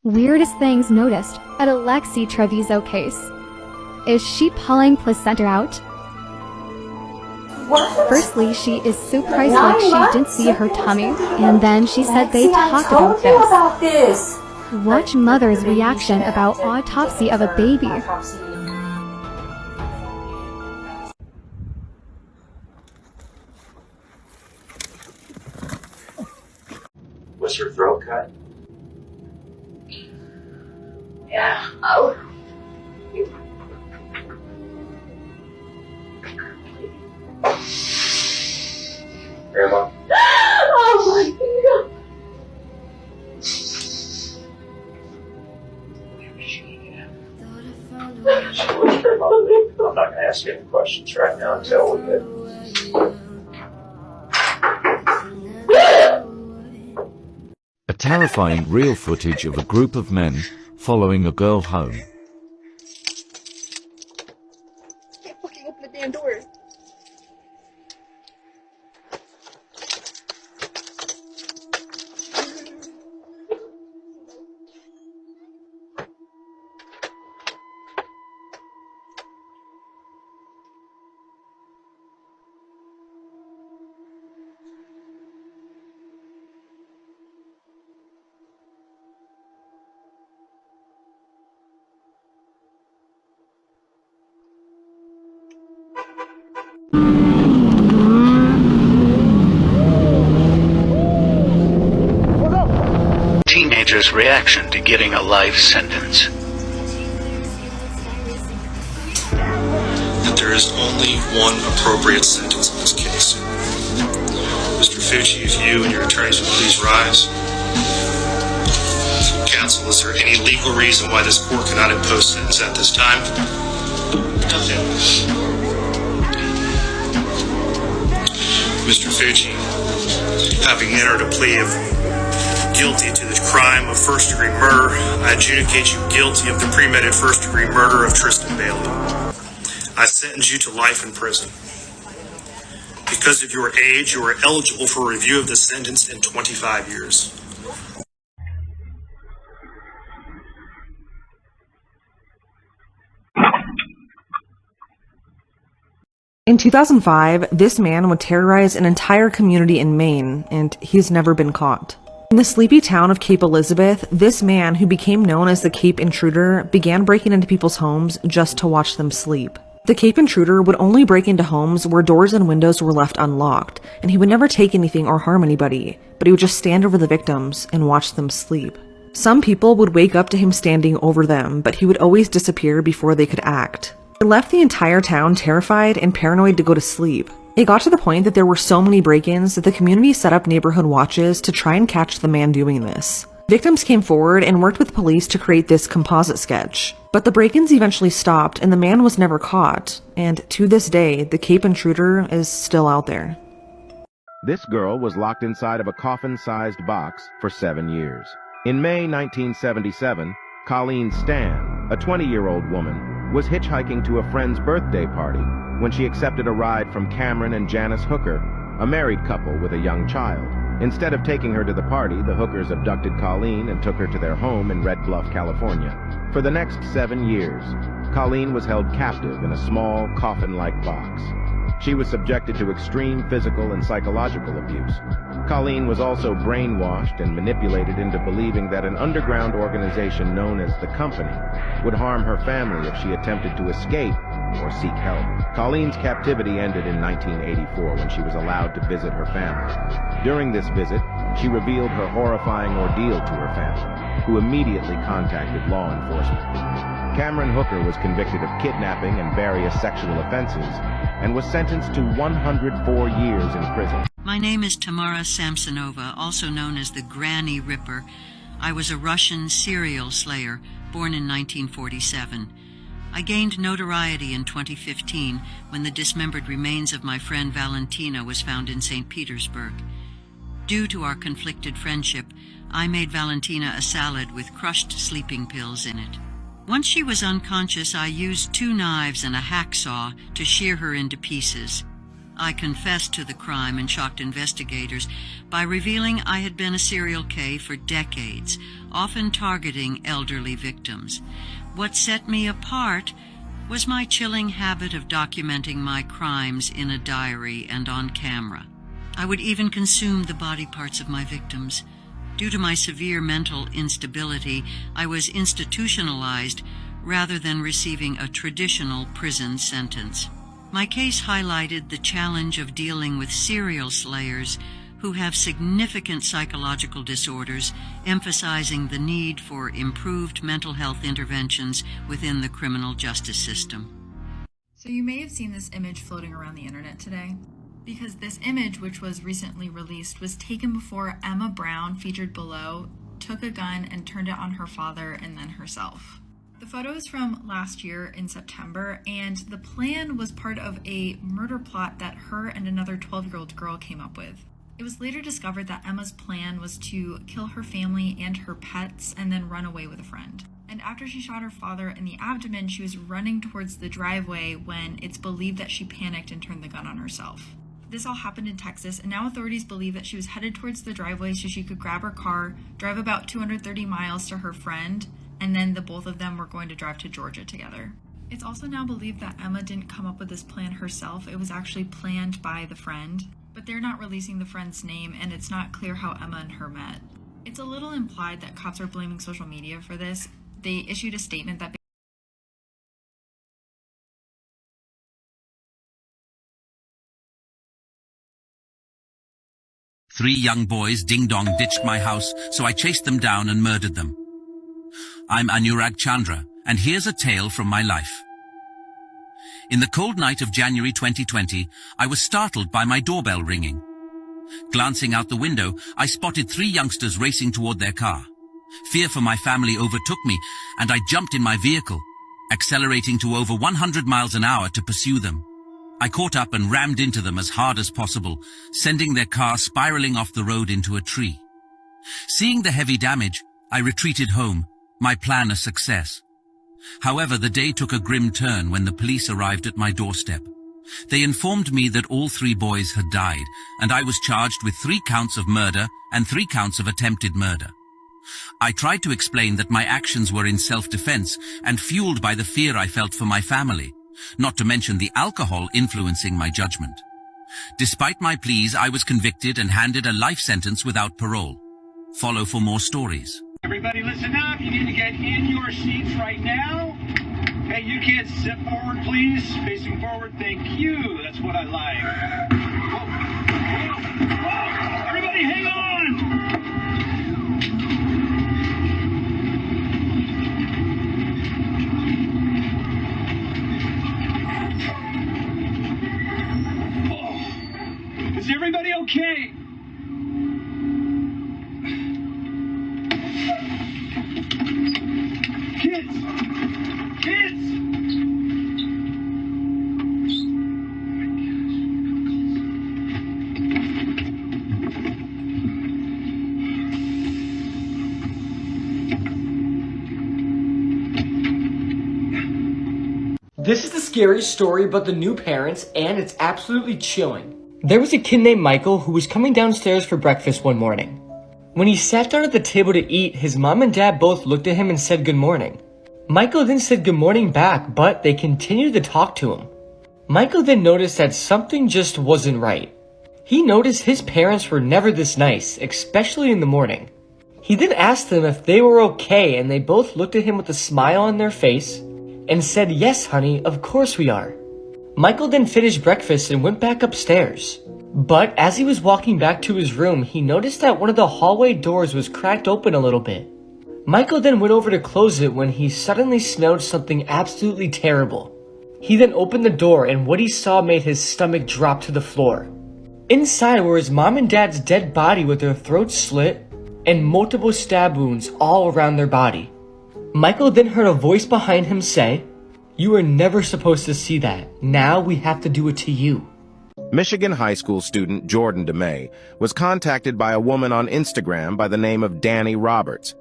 Weirdest things noticed at Alexi Treviso case. Is she pulling placenta out? What? Firstly, she is surprised like she didn't see her tummy, and then she said they Lexi, talked I told you about about this. this. Watch mother's reaction about autopsy of a baby. Was your throat cut? Yeah. Oh. Grandma? Oh my God. I'm not going to ask you any questions right now until we get. A terrifying real footage of a group of men following a girl home. Can't fucking open the damn door. Teenager's reaction to getting a life sentence. That there is only one appropriate sentence in this case. Mr. Fucci, if you and your attorneys would please rise. Counsel, is there any legal reason why this court cannot impose sentence at this time? Mr. Fucci, having entered a plea of guilty to the crime of first-degree murder, I adjudicate you guilty of the premeditated first-degree murder of Tristan Bailey. I sentence you to life in prison. Because of your age, you are eligible for review of the sentence in 25 years. In 2005, this man would terrorize an entire community in Maine, and he's never been caught. In the sleepy town of Cape Elizabeth, this man, who became known as the Cape Intruder, began breaking into people's homes just to watch them sleep. The Cape Intruder would only break into homes where doors and windows were left unlocked, and he would never take anything or harm anybody, but he would just stand over the victims and watch them sleep. Some people would wake up to him standing over them, but he would always disappear before they could act. It left the entire town terrified and paranoid to go to sleep. It got to the point that there were so many break-ins that the community set up neighborhood watches to try and catch the man doing this. Victims came forward and worked with police to create this composite sketch. But the break-ins eventually stopped and the man was never caught. And to this day, the Cape Intruder is still out there. This girl was locked inside of a coffin-sized box for 7 years. In May 1977, Colleen Stan, a 20-year-old woman, was hitchhiking to a friend's birthday party when she accepted a ride from Cameron and Janice Hooker, a married couple with a young child. Instead of taking her to the party, the Hookers abducted Colleen and took her to their home in Red Bluff, California. For the next 7 years, Colleen was held captive in a small, coffin-like box. She was subjected to extreme physical and psychological abuse. Colleen was also brainwashed and manipulated into believing that an underground organization known as the Company would harm her family if she attempted to escape or seek help. Colleen's captivity ended in 1984 when she was allowed to visit her family. During this visit, she revealed her horrifying ordeal to her family, who immediately contacted law enforcement. Cameron Hooker was convicted of kidnapping and various sexual offenses and was sentenced to 104 years in prison. My name is Tamara Samsonova, also known as the Granny Ripper. I was a Russian serial slayer, born in 1947. I gained notoriety in 2015 when the dismembered remains of my friend Valentina was found in St. Petersburg. Due to our conflicted friendship, I made Valentina a salad with crushed sleeping pills in it. Once she was unconscious, I used 2 knives and a hacksaw to shear her into pieces. I confessed to the crime and shocked investigators by revealing I had been a serial K for decades, often targeting elderly victims. What set me apart was my chilling habit of documenting my crimes in a diary and on camera. I would even consume the body parts of my victims. Due to my severe mental instability, I was institutionalized rather than receiving a traditional prison sentence. My case highlighted the challenge of dealing with serial slayers who have significant psychological disorders, emphasizing the need for improved mental health interventions within the criminal justice system. So you may have seen this image floating around the internet today, because this image, which was recently released, was taken before Emma Brown, featured below, took a gun and turned it on her father and then herself. The photo is from last year in September, and the plan was part of a murder plot that her and another 12-year-old girl came up with. It was later discovered that Emma's plan was to kill her family and her pets and then run away with a friend. And after she shot her father in the abdomen, she was running towards the driveway when it's believed that she panicked and turned the gun on herself. This all happened in Texas, and now authorities believe that she was headed towards the driveway so she could grab her car, drive about 230 miles to her friend, and then the both of them were going to drive to Georgia together. It's also now believed that Emma didn't come up with this plan herself. It was actually planned by the friend, but they're not releasing the friend's name, and it's not clear how Emma and her met. It's a little implied that cops are blaming social media for this. They issued a statement that Three young boys ding-dong ditched my house, so I chased them down and murdered them. I'm Anurag Chandra, and here's a tale from my life. In the cold night of January 2020, I was startled by my doorbell ringing. Glancing out the window, I spotted three youngsters racing toward their car. Fear for my family overtook me, and I jumped in my vehicle, accelerating to over 100 miles an hour to pursue them. I caught up and rammed into them as hard as possible, sending their car spiraling off the road into a tree. Seeing the heavy damage, I retreated home, my plan a success. However, the day took a grim turn when the police arrived at my doorstep. They informed me that all three boys had died, and I was charged with 3 counts of murder and 3 counts of attempted murder. I tried to explain that my actions were in self-defense and fueled by the fear I felt for my family, not to mention the alcohol influencing my judgment. Despite my pleas, I was convicted and handed a life sentence without parole. Follow for more stories. Everybody listen up. You need to get in your seats right now. Hey, you kids, step forward, please. Facing forward. Thank you. That's what I like. Whoa. Whoa. Everybody hang on. Oh. Is everybody okay? Kids! This is the scariest story about the new parents, and it's absolutely chilling. There was a kid named Michael who was coming downstairs for breakfast one morning. When he sat down at the table to eat, his mom and dad both looked at him and said good morning. Michael then said good morning back, but they continued to talk to him. Michael then noticed that something just wasn't right. He noticed his parents were never this nice, especially in the morning. He then asked them if they were okay, and they both looked at him with a smile on their face and said, "Yes, honey, of course we are." Michael then finished breakfast and went back upstairs. But as he was walking back to his room, he noticed that one of the hallway doors was cracked open a little bit. Michael then went over to close it when he suddenly smelled something absolutely terrible. He then opened the door, and what he saw made his stomach drop to the floor. Inside were his mom and dad's dead body with their throats slit and multiple stab wounds all around their body. Michael then heard a voice behind him say, "You were never supposed to see that. Now we have to do it to you." Michigan high school student Jordan DeMay was contacted by a woman on Instagram by the name of Danny Roberts.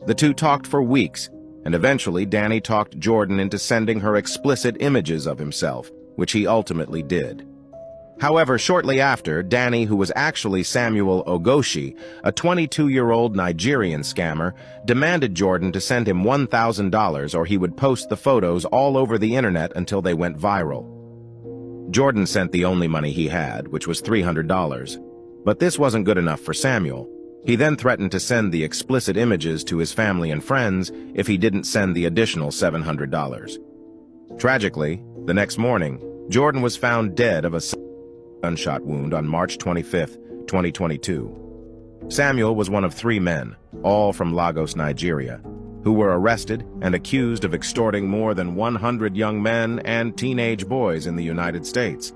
The two talked for weeks, and eventually Danny talked Jordan into sending her explicit images of himself, which he ultimately did. However, shortly after, Danny, who was actually Samuel Ogoshi, a 22-year-old Nigerian scammer, demanded Jordan to send him $1,000 or he would post the photos all over the internet until they went viral. Jordan sent the only money he had, which was $300. But this wasn't good enough for Samuel. He then threatened to send the explicit images to his family and friends if he didn't send the additional $700. Tragically, the next morning, Jordan was found dead of a gunshot wound on March 25, 2022. Samuel was one of 3 men, all from Lagos, Nigeria, who were arrested and accused of extorting more than 100 young men and teenage boys in the United States.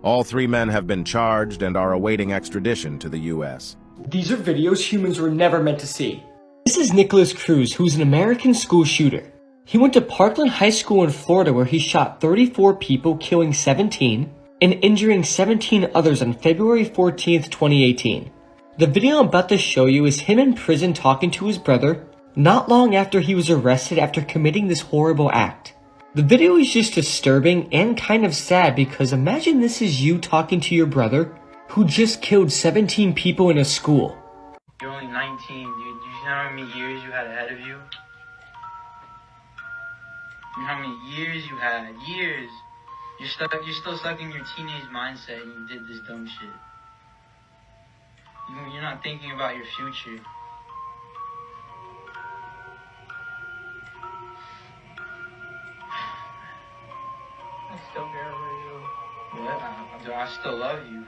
All 3 men have been charged and are awaiting extradition to the U.S. These are videos humans were never meant to see. This is Nicholas Cruz, who's an American school shooter. He went to Parkland High School in Florida where he shot 34 people, killing 17, and injuring 17 others on February 14th, 2018. The video I'm about to show you is him in prison talking to his brother, not long after he was arrested after committing this horrible act. The video is just disturbing and kind of sad because imagine this is you talking to your brother who just killed 17 people in a school. You're only 19, dude. You know how many years you had ahead of you? You know how many years you had? Years. You're still stuck in your teenage mindset and you did this dumb shit. You're not thinking about your future. I still care about you. What? I still love you.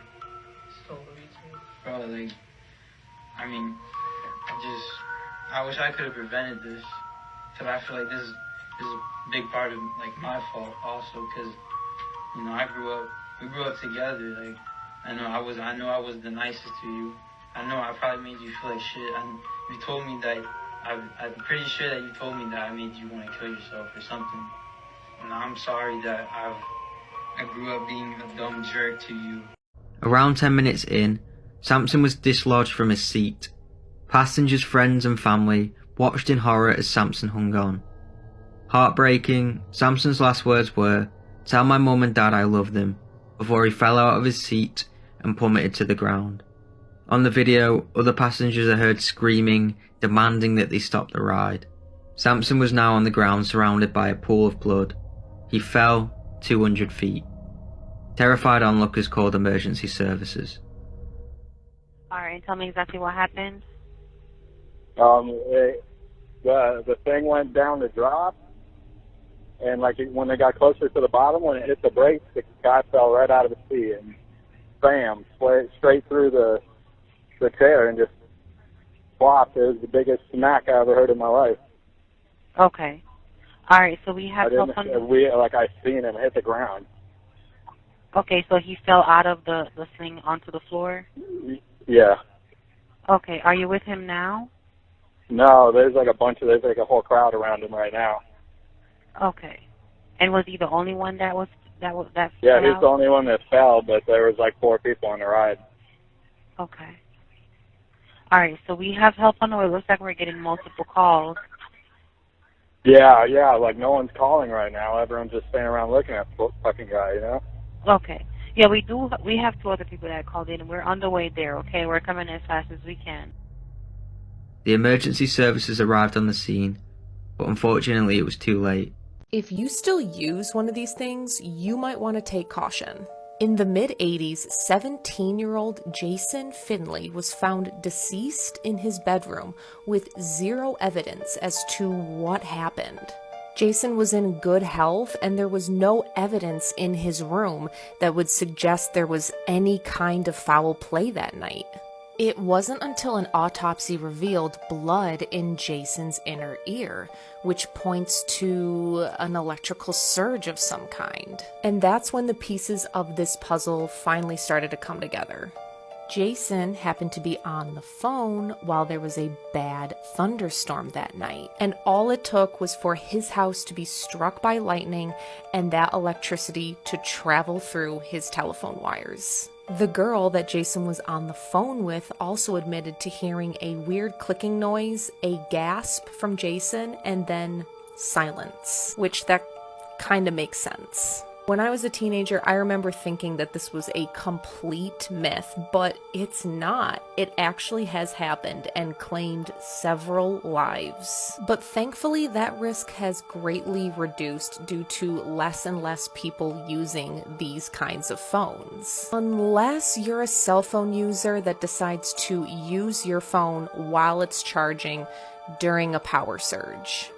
Still love you too. Bro, like, I mean, I wish I could have prevented this. Cause I feel like this is a big part of, like, my fault also, cause, you know, we grew up together, like, I know I was the nicest to you. I know I probably made you feel like shit. You told me that, I'm pretty sure that you told me that I made you want to kill yourself or something. And I'm sorry that I grew up being a dumb jerk to you. Around 10 minutes in, Samson was dislodged from his seat. Passengers, friends and family watched in horror as Samson hung on. Heartbreaking, Samson's last words were, "Tell my mum and dad I love them," before he fell out of his seat and plummeted to the ground. On the video, other passengers are heard screaming, demanding that they stop the ride. Samson was now on the ground surrounded by a pool of blood. He fell 200 feet. Terrified onlookers called emergency services. Alright, tell me exactly what happened. The thing went down to drop, and like when they got closer to the bottom, when it hit the brakes, the guy fell right out of the seat and bam, straight through the chair and just flopped. It was the biggest smack I ever heard in my life. Okay. Alright, so we have help on I seen him hit the ground. Okay, so he fell out of the thing onto the floor? Yeah. Okay, are you with him now? No, there's like a whole crowd around him right now. Okay. And was he the only one that Yeah, fell he's out? the only one that fell, but there was like 4 people on the ride. Okay. Alright, so we have help on the way. Looks like we're getting multiple calls. Yeah, like no one's calling right now. Everyone's just standing around looking at the fucking guy, you know? Okay. Yeah, we have 2 other people that called in, and we're on the way there, okay? We're coming as fast as we can. The emergency services arrived on the scene, but unfortunately it was too late. If you still use one of these things, you might want to take caution. In the mid-80s, 17-year-old Jason Finley was found deceased in his bedroom with 0 evidence as to what happened. Jason was in good health, and there was no evidence in his room that would suggest there was any kind of foul play that night. It wasn't until an autopsy revealed blood in Jason's inner ear, which points to an electrical surge of some kind. And that's when the pieces of this puzzle finally started to come together. Jason happened to be on the phone while there was a bad thunderstorm that night, and all it took was for his house to be struck by lightning and that electricity to travel through his telephone wires. The girl that Jason was on the phone with also admitted to hearing a weird clicking noise, a gasp from Jason, and then silence, which that kind of makes sense. When I was a teenager, I remember thinking that this was a complete myth, but it's not. It actually has happened and claimed several lives. But thankfully, that risk has greatly reduced due to less and less people using these kinds of phones. Unless you're a cell phone user that decides to use your phone while it's charging during a power surge.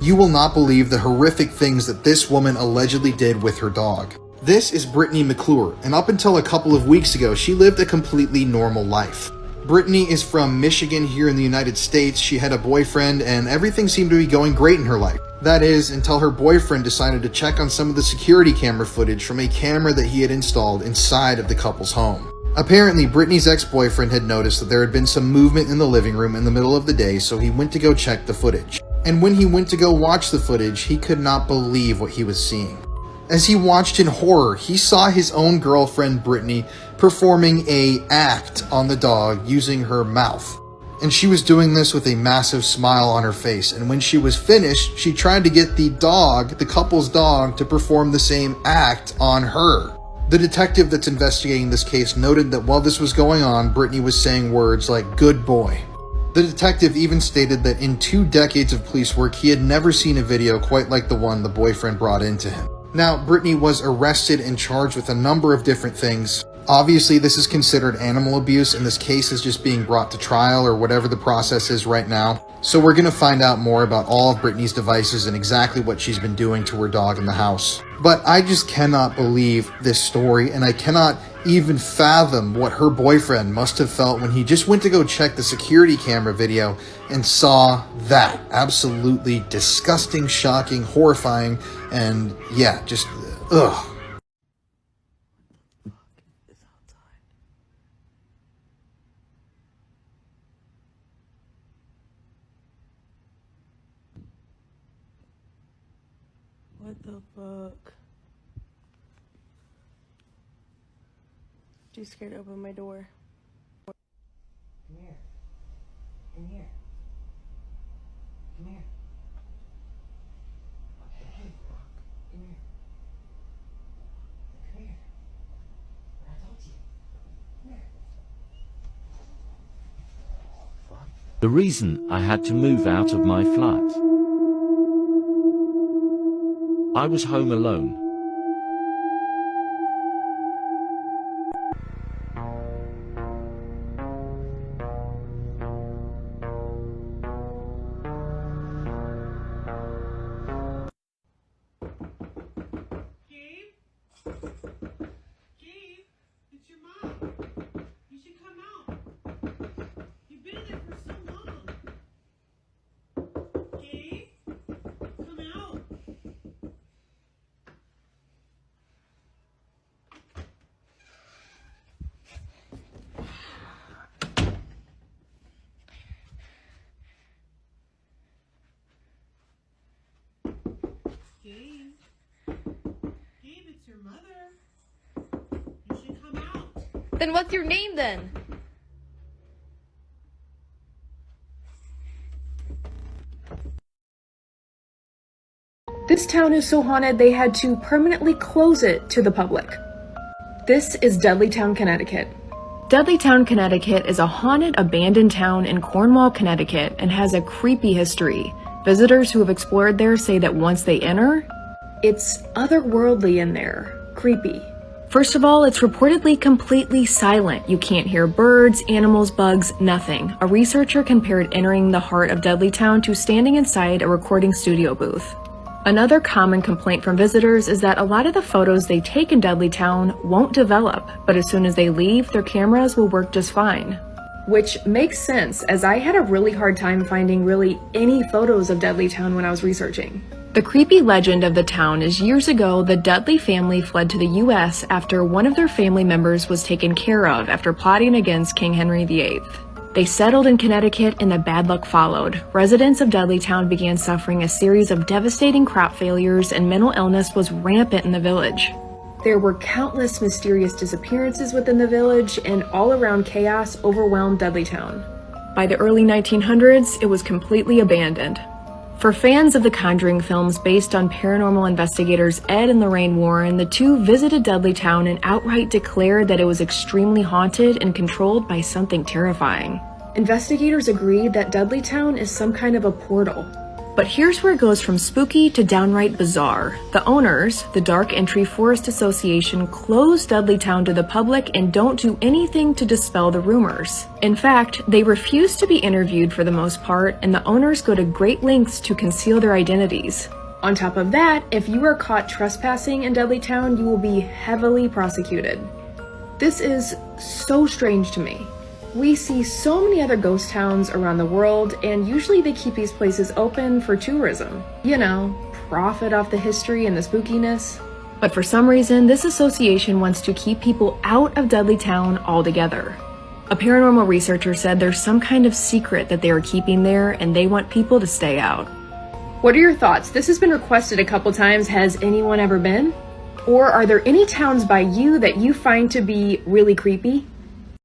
You will not believe the horrific things that this woman allegedly did with her dog. This is Brittany McClure, and up until a couple of weeks ago, she lived a completely normal life. Brittany is from Michigan here in the United States. She had a boyfriend, and everything seemed to be going great in her life. That is, until her boyfriend decided to check on some of the security camera footage from a camera that he had installed inside of the couple's home. Apparently, Brittany's ex-boyfriend had noticed that there had been some movement in the living room in the middle of the day, so he went to go check the footage. And when he went to go watch the footage, he could not believe what he was seeing. As he watched in horror, he saw his own girlfriend, Brittany, performing an act on the dog using her mouth. And she was doing this with a massive smile on her face. And when she was finished, she tried to get the dog, the couple's dog, to perform the same act on her. The detective that's investigating this case noted that while this was going on, Brittany was saying words like, "good boy." The detective even stated that in 2 decades of police work, he had never seen a video quite like the one the boyfriend brought into him. Now, Brittany was arrested and charged with a number of different things. Obviously, this is considered animal abuse, and this case is just being brought to trial or whatever the process is right now. So we're going to find out more about all of Brittany's devices and exactly what she's been doing to her dog in the house. But I just cannot believe this story, and I cannot even fathom what her boyfriend must have felt when he just went to go check the security camera video and saw that. Absolutely disgusting, shocking, horrifying, and yeah, just ugh. What the fuck? Too scared to open my door. Come here. Come here. Come here. Hey, come here. Come here. What I told you. Come here. The reason I had to move out of my flat. I was home alone. Then what's your name then? This town is so haunted they had to permanently close it to the public. This is Dudleytown, Connecticut. Dudleytown, Connecticut is a haunted, abandoned town in Cornwall, Connecticut, and has a creepy history. Visitors who have explored there say that once they enter, it's otherworldly in there. Creepy. First of all, it's reportedly completely silent. You can't hear birds, animals, bugs, nothing. A researcher compared entering the heart of Dudleytown to standing inside a recording studio booth. Another common complaint from visitors is that a lot of the photos they take in Dudleytown won't develop, but as soon as they leave, their cameras will work just fine. Which makes sense, as I had a really hard time finding really any photos of Dudleytown when I was researching. The creepy legend of the town is years ago, the Dudley family fled to the US after one of their family members was taken care of after plotting against King Henry VIII. They settled in Connecticut and the bad luck followed. Residents of Dudleytown began suffering a series of devastating crop failures and mental illness was rampant in the village. There were countless mysterious disappearances within the village and all-around chaos overwhelmed Dudleytown. By the early 1900s, it was completely abandoned. For fans of the Conjuring films based on paranormal investigators Ed and Lorraine Warren, the two visited Dudleytown and outright declared that it was extremely haunted and controlled by something terrifying. Investigators agreed that Dudleytown is some kind of a portal. But here's where it goes from spooky to downright bizarre. The owners, the Dark Entry Forest Association, closed Dudleytown to the public and don't do anything to dispel the rumors. In fact, they refuse to be interviewed for the most part, and the owners go to great lengths to conceal their identities. On top of that, if you are caught trespassing in Dudleytown, you will be heavily prosecuted. This is so strange to me. We see so many other ghost towns around the world, and usually they keep these places open for tourism. You know, profit off the history and the spookiness. But for some reason, this association wants to keep people out of Dudleytown altogether. A paranormal researcher said there's some kind of secret that they are keeping there, and they want people to stay out. What are your thoughts? This has been requested a couple times. Has anyone ever been? Or are there any towns by you that you find to be really creepy?